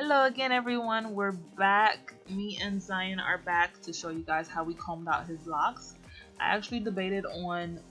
Hello again, everyone. We're back. Me and Zion are back to show you guys how we combed out his locks. I actually debated on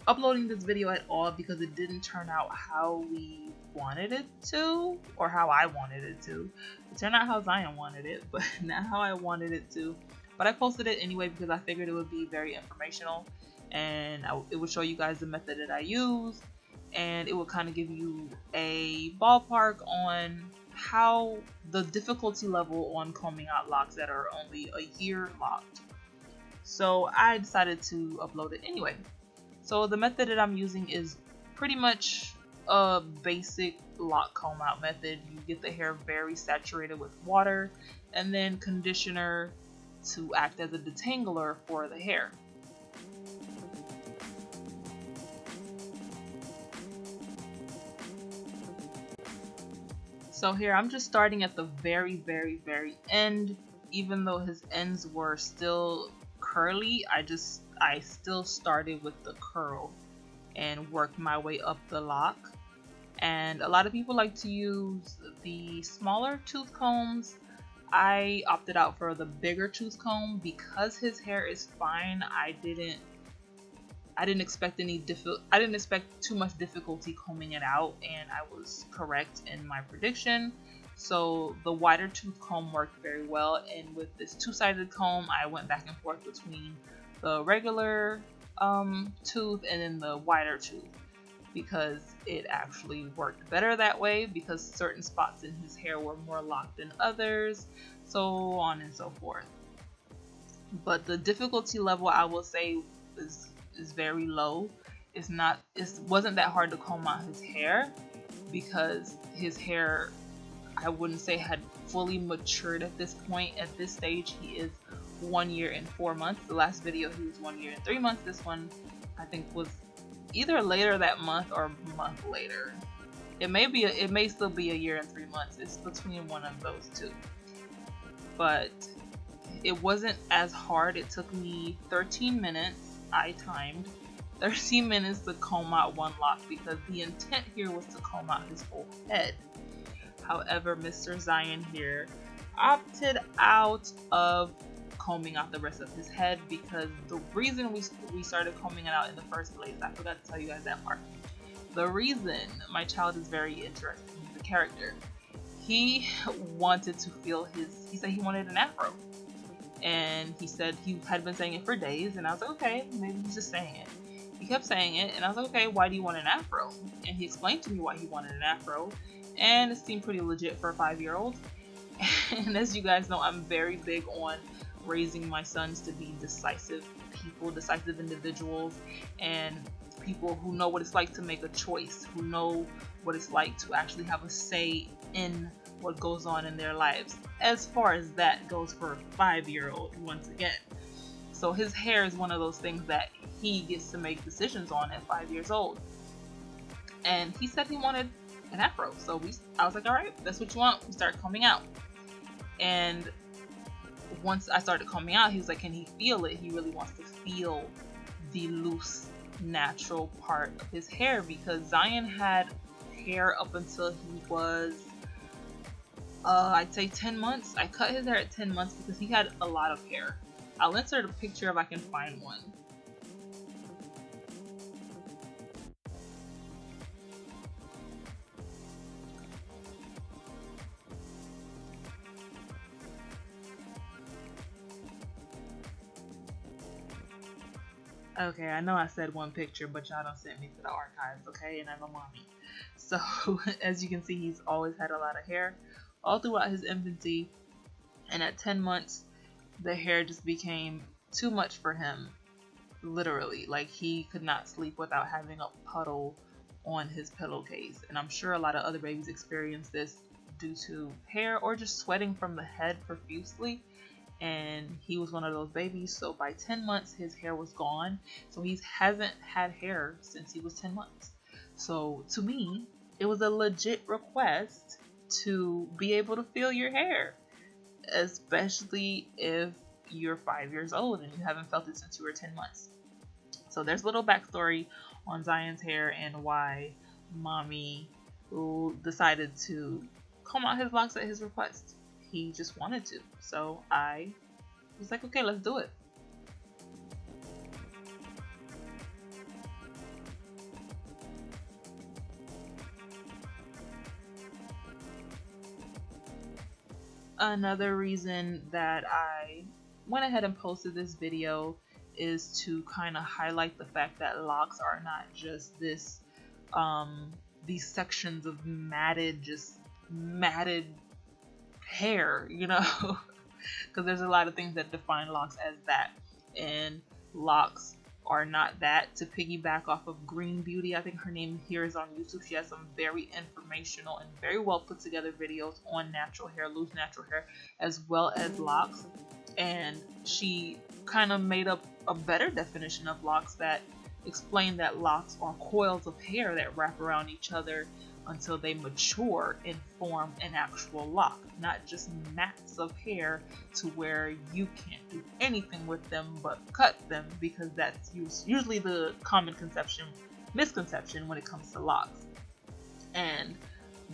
uploading this video at all because it didn't turn out how we wanted it to, or how I wanted it to. It turned out how Zion wanted it, but not how I wanted it to. But I posted it anyway because I figured it would be very informational and it would show you guys the method that I use, and it would kind of give you a ballpark on how the difficulty level on combing out locks that are only a year locked. So I decided to upload it anyway. So the method that I'm using is pretty much a basic lock comb out method. You get the hair very saturated with water and then conditioner to act as a detangler for the hair. So here I'm just starting at the very end. Even though his ends were still curly, I still started with the curl and worked my way up the lock. And a lot of people like to use the smaller tooth combs. I opted out for the bigger tooth comb because his hair is fine. I didn't expect I didn't expect too much difficulty combing it out, and I was correct in my prediction. So the wider tooth comb worked very well, and with this two-sided comb I went back and forth between the regular tooth and then the wider tooth because it actually worked better that way, because certain spots in his hair were more locked than others, so on and so forth. But the difficulty level, I will say, is very low. It wasn't that hard to comb out his hair because his hair, I wouldn't say had fully matured at this point. At this stage he is 1 year and 4 months. The last video he was 1 year and 3 months. This one I think was either later that month or a month later. It may still be a year and 3 months. It's between one of those two. But it wasn't as hard. It took me 13 minutes. I timed 13 minutes to comb out one lock because the intent here was to comb out his whole head. However, Mr. Zion here opted out of combing out the rest of his head because the reason we started combing it out in the first place, I forgot to tell you guys that part. The reason, my child is very interesting. He's a character. He wanted to feel he said he wanted an afro. And he said he had been saying it for days, and I was like, okay, maybe he's just saying it. He kept saying it, and I was like, okay, why do you want an afro? And he explained to me why he wanted an afro, and it seemed pretty legit for a 5-year-old. And as you guys know, I'm very big on raising my sons to be decisive people, decisive individuals, and people who know what it's like to make a choice, who know what it's like to actually have a say in what goes on in their lives, as far as that goes for a 5-year-old once again. So his hair is one of those things that he gets to make decisions on at 5 years old. And he said he wanted an afro, so I was like, all right, that's what you want. We started combing out, and once I started combing out, he was like, can he feel it? He really wants to feel the loose, natural part of his hair, because Zion had hair up until he was I'd say 10 months. I cut his hair at 10 months because he had a lot of hair. I'll insert a picture if I can find one. Okay, I know I said one picture, but y'all don't send me to the archives, okay? And I'm a mommy. So, as you can see, he's always had a lot of hair all throughout his infancy, and at 10 months the hair just became too much for him, literally. Like, he could not sleep without having a puddle on his pillowcase, and I'm sure a lot of other babies experience this due to hair or just sweating from the head profusely, and he was one of those babies. So by 10 months his hair was gone, so he hasn't had hair since he was 10 months. So to me, it was a legit request to be able to feel your hair, especially if you're 5 years old and you haven't felt it since you were 10 months. So there's a little backstory on Zion's hair and why mommy decided to comb out his locks at his request. He just wanted to. So I was like, okay, let's do it. Another reason that I went ahead and posted this video is to kind of highlight the fact that locks are not just this these sections of just matted hair, you know, because there's a lot of things that define locks as that, and locks are not that. To piggyback off of Green Beauty, I think her name here is on YouTube. She has some very informational and very well put together videos on natural hair, loose natural hair, as well as locks. And she kind of made up a better definition of locks that explained that locks are coils of hair that wrap around each other until they mature and form an actual lock, not just mats of hair to where you can't do anything with them but cut them, because that's usually the common misconception when it comes to locks. And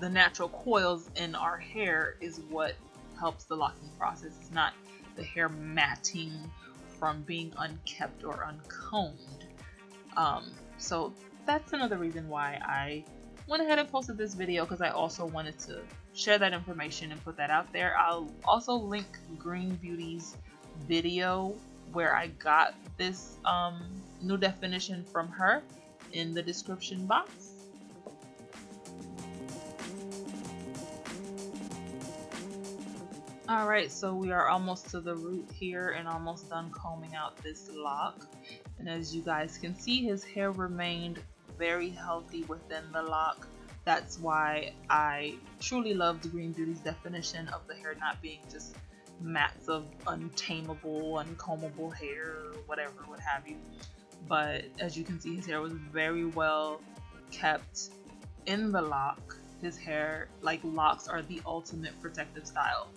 the natural coils in our hair is what helps the locking process. It's not the hair matting from being unkept or uncombed. So that's another reason why I went ahead and posted this video, because I also wanted to share that information and put that out there. I'll also link Green Beauty's video where I got this new definition from her in the description box. Alright, so we are almost to the root here and almost done combing out this lock. And as you guys can see, his hair remained very healthy within the lock. That's why I truly loved Green Beauty's definition of the hair not being just mats of untamable, uncombable hair, whatever, what have you. But as you can see, his hair was very well kept in the lock. His hair, like, locks are the ultimate protective style.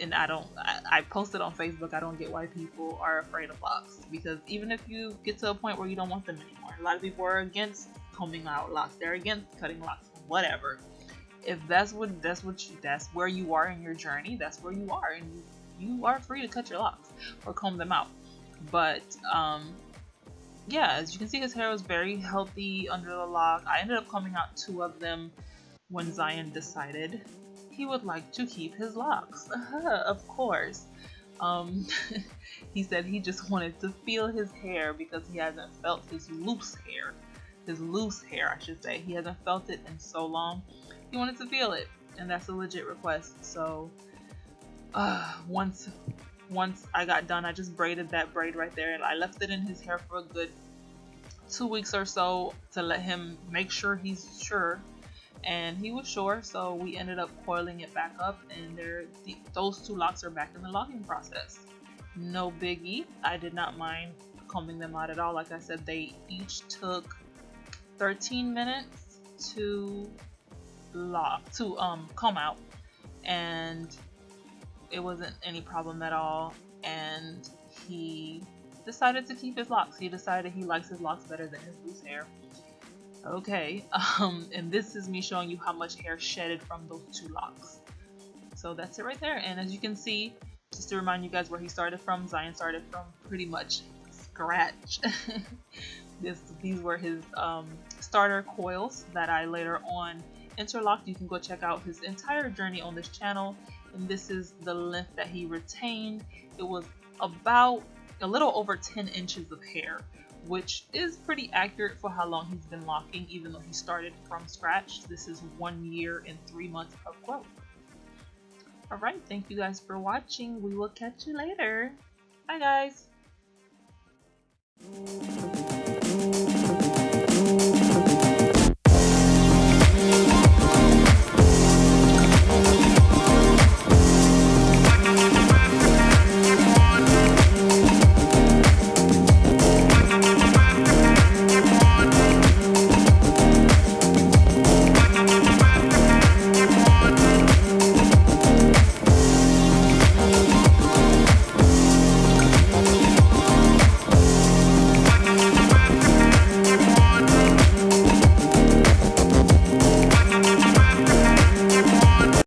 And I posted on Facebook, I don't get why people are afraid of locks, because even if you get to a point where you don't want them anymore, a lot of people are against combing out locks, they're against cutting locks, whatever. If that's where you are in your journey, that's where you are, and you are free to cut your locks or comb them out. But yeah, as you can see, his hair was very healthy under the lock. I ended up combing out 2 of them when Zion decided he would like to keep his locks. Of course. He said he just wanted to feel his hair because he hasn't felt his loose hair, I should say. He hasn't felt it in so long. He wanted to feel it, and that's a legit request. So once I got done, I just braided that braid right there, and I left it in his hair for a good 2 weeks or so to let him make sure he's sure. And he was sure, so we ended up coiling it back up, and those 2 locks are back in the locking process. No biggie. I did not mind combing them out at all. Like I said, they each took 13 minutes to comb out, and it wasn't any problem at all. And he decided to keep his locks. He decided he likes his locks better than his loose hair. Okay, and this is me showing you how much hair shedded from those 2 locks. So that's it right there. And as you can see, just to remind you guys where he started from, Zion started from pretty much scratch. These were his starter coils that I later on interlocked. You can go check out his entire journey on this channel. And this is the length that he retained. It was about a little over 10 inches of hair, which is pretty accurate for how long he's been locking, even though he started from scratch. This is 1 year and 3 months of growth. Alright, thank you guys for watching. We will catch you later. Bye guys!